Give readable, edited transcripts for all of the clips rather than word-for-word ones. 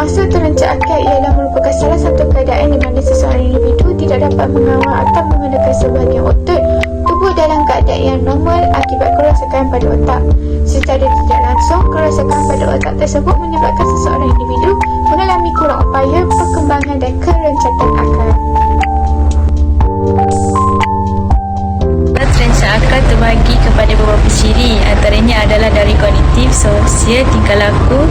Maksud terencak akal ialah merupakan salah satu keadaan di mana seseorang individu tidak dapat mengawal atau menggunakan sebahagian otot tubuh dalam keadaan yang normal akibat kerosakan pada otak. Secara tidak langsung, kerosakan pada otak tersebut menyebabkan seseorang individu mengalami kurang upaya perkembangan dan kerencatan akal. Terencak akal terbagi kepada beberapa ciri, antaranya adalah dari kognitif, sosial, tingkah laku,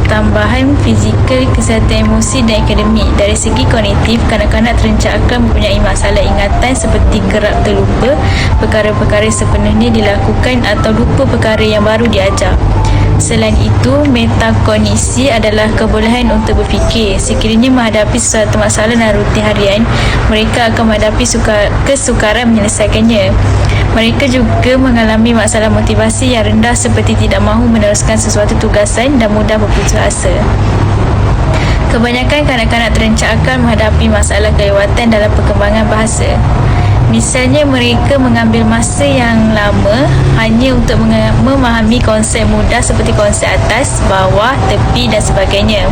tambahan fizikal, kesihatan emosi dan akademik. Dari segi kognitif, kanak-kanak terencak akal mempunyai masalah ingatan seperti kerap terlupa perkara-perkara sepenuhnya dilakukan atau lupa perkara yang baru diajar. Selain itu, metakognisi adalah kebolehan untuk berfikir. Sekiranya menghadapi sesuatu masalah dan rutin harian, mereka akan menghadapi kesukaran menyelesaikannya. Mereka juga mengalami masalah motivasi yang rendah seperti tidak mahu meneruskan sesuatu tugasan dan mudah berputus asa. Kebanyakan kanak-kanak terencak akal menghadapi masalah kelewatan dalam perkembangan bahasa. Misalnya, mereka mengambil masa yang lama hanya untuk memahami konsep mudah seperti konsep atas, bawah, tepi dan sebagainya.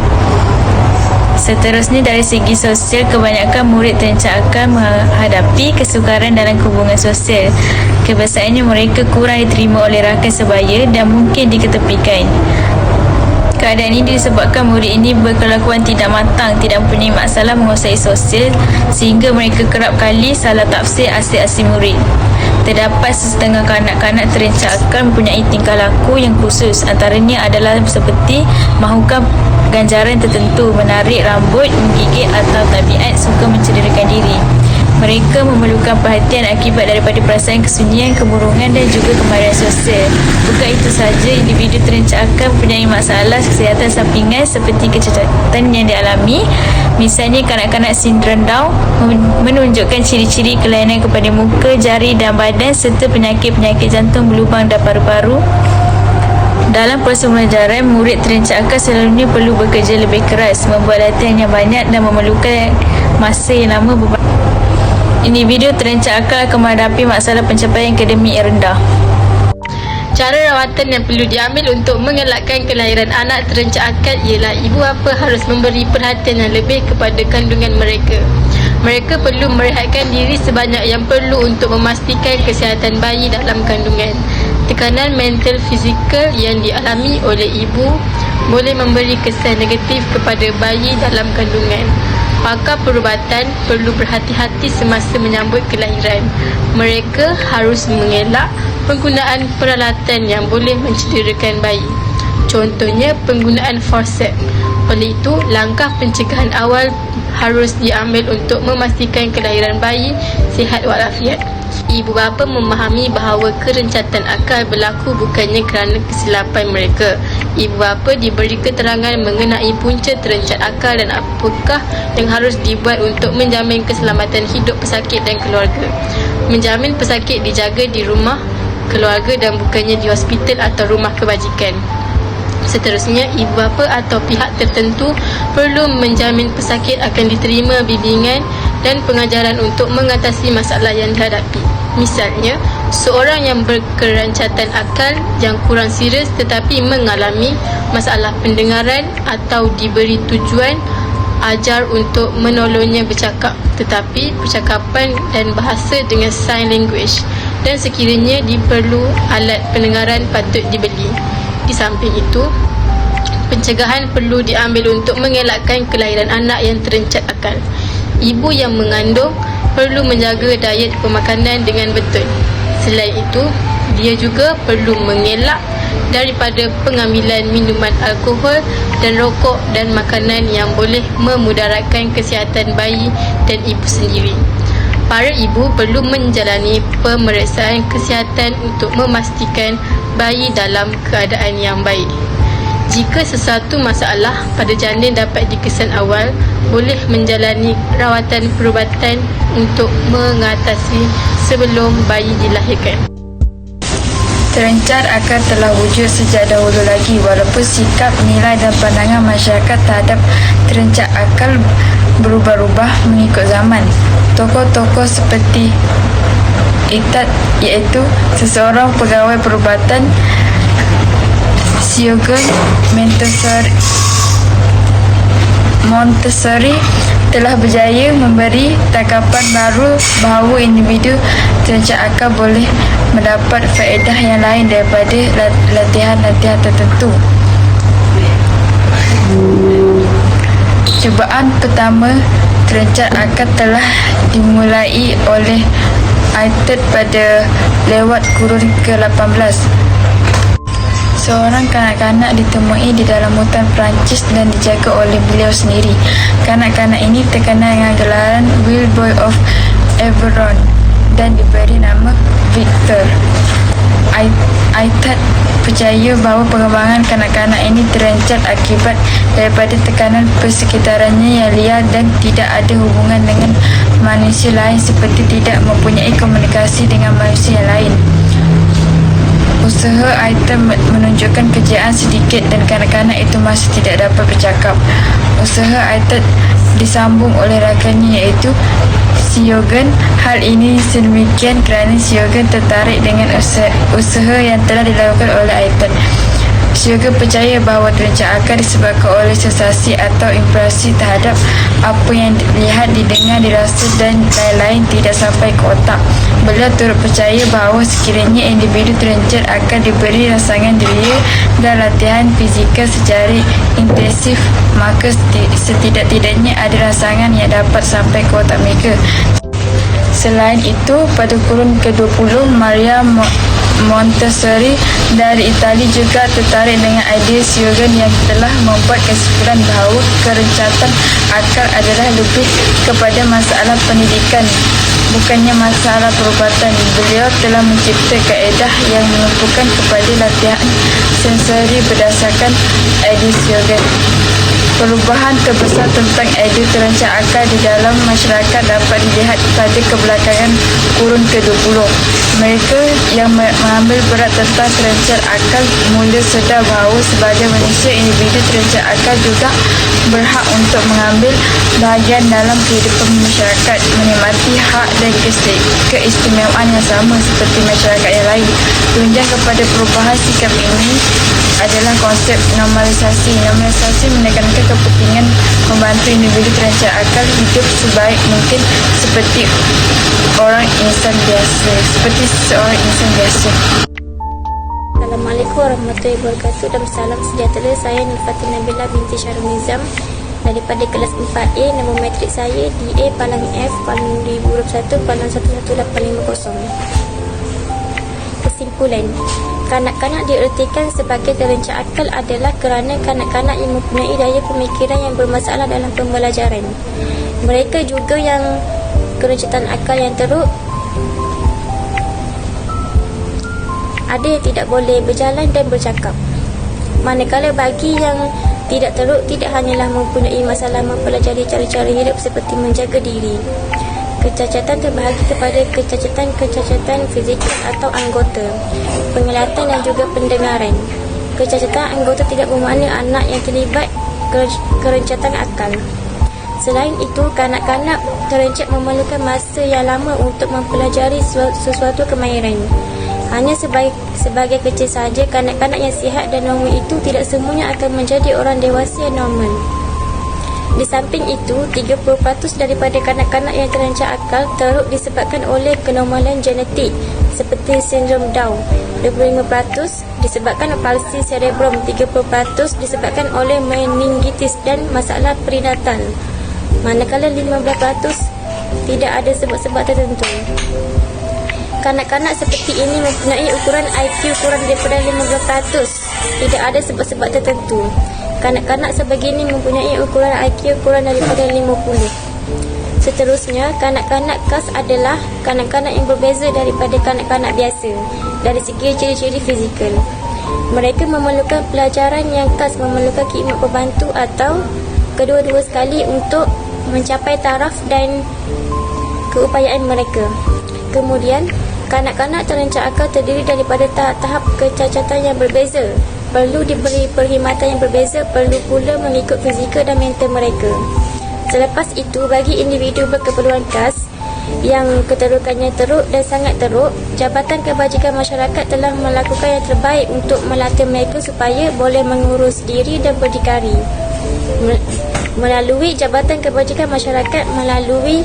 Seterusnya, dari segi sosial, kebanyakan murid terencak akal menghadapi kesukaran dalam hubungan sosial. Kebiasaannya mereka kurang diterima oleh rakan sebaya dan mungkin diketepikan. Keadaan ini disebabkan murid ini berkelakuan tidak matang, tidak mempunyai masalah menguasai sosial sehingga mereka kerap kali salah tafsir asyik-asyik murid. Terdapat setengah kanak-kanak terencak akal mempunyai tingkah laku yang khusus, antaranya adalah seperti mahukan ganjaran tertentu, menarik rambut, menggigit atau tabiat suka mencederakan diri. Mereka memerlukan perhatian akibat daripada perasaan kesunyian, kemurungan dan juga kemarahan sosial. Bukan itu sahaja, individu terencak akal mempunyai masalah kesihatan sampingan seperti kecacatan yang dialami. Misalnya, kanak-kanak sindrom Down menunjukkan ciri-ciri kelainan kepada muka, jari dan badan serta penyakit-penyakit jantung, berlubang dan paru-paru. Dalam proses pembelajaran, murid terencak akal selalunya perlu bekerja lebih keras, membuat latihan yang banyak dan memerlukan masa yang lama. Individu terencak akal akan menghadapi masalah pencapaian akademik yang rendah. Cara rawatan yang perlu diambil untuk mengelakkan kelahiran anak terencak akal ialah ibu bapa harus memberi perhatian yang lebih kepada kandungan mereka. Mereka perlu merehatkan diri sebanyak yang perlu untuk memastikan kesihatan bayi dalam kandungan. Tekanan mental fizikal yang dialami oleh ibu boleh memberi kesan negatif kepada bayi dalam kandungan. Pakar perubatan perlu berhati-hati semasa menyambut kelahiran. Mereka harus mengelak penggunaan peralatan yang boleh mencederakan bayi. Contohnya penggunaan forceps. Oleh itu, langkah pencegahan awal harus diambil untuk memastikan kelahiran bayi sihat walafiat. Ibu bapa memahami bahawa kerencatan akal berlaku bukannya kerana kesilapan mereka. Ibu bapa diberi keterangan mengenai punca terencat akal dan apakah yang harus dibuat untuk menjamin keselamatan hidup pesakit dan keluarga. Menjamin pesakit dijaga di rumah keluarga dan bukannya di hospital atau rumah kebajikan. Seterusnya, ibu bapa atau pihak tertentu perlu menjamin pesakit akan diterima bimbingan dan pengajaran untuk mengatasi masalah yang dihadapi. Misalnya, seorang yang berkerancatan akal yang kurang serius tetapi mengalami masalah pendengaran atau diberi tujuan ajar untuk menolongnya bercakap, tetapi percakapan dan bahasa dengan sign language, dan sekiranya diperlu alat pendengaran patut dibeli. Di samping itu, pencegahan perlu diambil untuk mengelakkan kelahiran anak yang terencat akal. Ibu yang mengandung perlu menjaga diet pemakanan dengan betul. Selain itu, dia juga perlu mengelak daripada pengambilan minuman alkohol dan rokok dan makanan yang boleh memudaratkan kesihatan bayi dan ibu sendiri. Para ibu perlu menjalani pemeriksaan kesihatan untuk memastikan bayi dalam keadaan yang baik. Jika sesuatu masalah pada janin dapat dikesan awal, boleh menjalani rawatan perubatan untuk mengatasi sebelum bayi dilahirkan. Terencat akal telah wujud sejak dahulu lagi, walaupun sikap, nilai dan pandangan masyarakat terhadap terencat akal berubah-ubah mengikut zaman. Tokoh-tokoh seperti Itat, iaitu seseorang pegawai perubatan, Siogon, Montessori, Montessori telah berjaya memberi tangkapan baru bahawa individu terancang akal boleh mendapat faedah yang lain daripada latihan-latihan tertentu. Cubaan pertama terancang akal telah dimulai oleh Aitat pada lewat kurun ke-18. Seorang kanak-kanak ditemui di dalam hutan Perancis dan dijaga oleh beliau sendiri. Kanak-kanak ini terkenal dengan gelaran Wild Boy of Aveyron dan diberi nama Victor. Aitat percaya bahawa pengembangan kanak-kanak ini terancam akibat daripada tekanan persekitarannya yang liar dan tidak ada hubungan dengan manusia lain seperti tidak mempunyai komunikasi dengan manusia yang lain. Usaha Aitat menunjukkan kejayaan sedikit dan kanak-kanak itu masih tidak dapat bercakap. Usaha Aitat disambung oleh rakannya iaitu Siogen. Hal ini sedemikian kerana Siogen tertarik dengan usaha yang telah dilakukan oleh Aitat. Siogen percaya bahawa terancang akal disebabkan oleh sensasi atau impresi terhadap apa yang dilihat, didengar, dirasa dan lain-lain tidak sampai ke otak. Beliau turut percaya bahawa sekiranya individu terancang akal diberi rangsangan diri dan latihan fizikal secara intensif, maka setidak-tidaknya ada rangsangan yang dapat sampai ke otak mereka. Selain itu, pada kurun ke-20, Maria Montessori dari Itali juga tertarik dengan idea Siogen yang telah membuat kesimpulan bahawa kerencatan akal adalah lebih kepada masalah pendidikan, bukannya masalah perubatan. Beliau telah mencipta kaedah yang menumpukan kepada latihan sensori berdasarkan idea Siogen. Perubahan terbesar tentang idea terancang akal di dalam masyarakat dapat dilihat pada kebelakangan kurun ke-20. Mereka yang mengambil berat tentang terancang akal mula sedar bahawa sebagai manusia, individu terancang akal juga berhak untuk mengambil bahagian dalam kehidupan masyarakat, menikmati hak dan keistimewaan yang sama seperti masyarakat yang lain. Tunjang kepada perubahan sikap ini adalah konsep normalisasi. Normalisasi menekankan kepentingan membantu individu terancang akal hidup sebaik mungkin seperti seorang insan biasa. Assalamualaikum warahmatullahi wabarakatuh dan salam sejahtera. Saya Nifatin Nabila binti Syarul Nizam daripada kelas 4A. Nombor matrik saya DA Palang F Palang 2021 Palang 11850. Kesimpulan, kanak-kanak diertikan sebagai terancang akal adalah kerana kanak-kanak yang mempunyai daya pemikiran yang bermasalah dalam pembelajaran. Mereka juga yang kerencatan akal yang teruk. Ada yang tidak boleh berjalan dan bercakap. Manakala bagi yang tidak teruk, tidak hanyalah mempunyai masalah mempelajari cara-cara hidup seperti menjaga diri. Kecacatan terbahagi kepada kecacatan fizikal atau anggota, penglihatan dan juga pendengaran. Kecacatan anggota tidak bermakna anak yang terlibat kerencatan akal. Selain itu, kanak-kanak terancang memerlukan masa yang lama untuk mempelajari sesuatu kemahiran. Hanya sebagai kecil sahaja, kanak-kanak yang sihat dan normal itu tidak semuanya akan menjadi orang dewasa yang normal. Di samping itu, 30% daripada kanak-kanak yang terancang akal teruk disebabkan oleh kenormalan genetik seperti sindrom Down, 25% disebabkan palsi cerebrum, 30% disebabkan oleh meningitis dan masalah perinatal, manakala 15% tidak ada sebab-sebab tertentu. Kanak-kanak seperti ini mempunyai ukuran IQ kurang daripada 15%, tidak ada sebab-sebab tertentu. Kanak-kanak sebegini mempunyai ukuran IQ kurang daripada 50. Seterusnya, kanak-kanak khas adalah kanak-kanak yang berbeza daripada kanak-kanak biasa dari segi ciri-ciri fizikal. Mereka memerlukan pelajaran yang khas, memerlukan khidmat pembantu atau kedua-dua sekali untuk mencapai taraf dan keupayaan mereka. Kemudian, kanak-kanak terancang akal terdiri daripada tahap-tahap kecacatan yang berbeza. Perlu diberi perkhidmatan yang berbeza, perlu pula mengikut fizikal dan mental mereka. Selepas itu, bagi individu berkeperluan khas yang keterukannya teruk dan sangat teruk, Jabatan Kebajikan Masyarakat telah melakukan yang terbaik untuk melatih mereka supaya boleh mengurus diri dan berdikari. melalui Jabatan Kebajikan Masyarakat melalui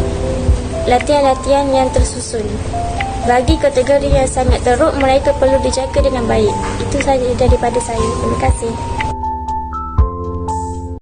latihan-latihan yang tersusun. Bagi kategori yang sangat teruk, mereka perlu dijaga dengan baik. Itu sahaja daripada saya. Terima kasih.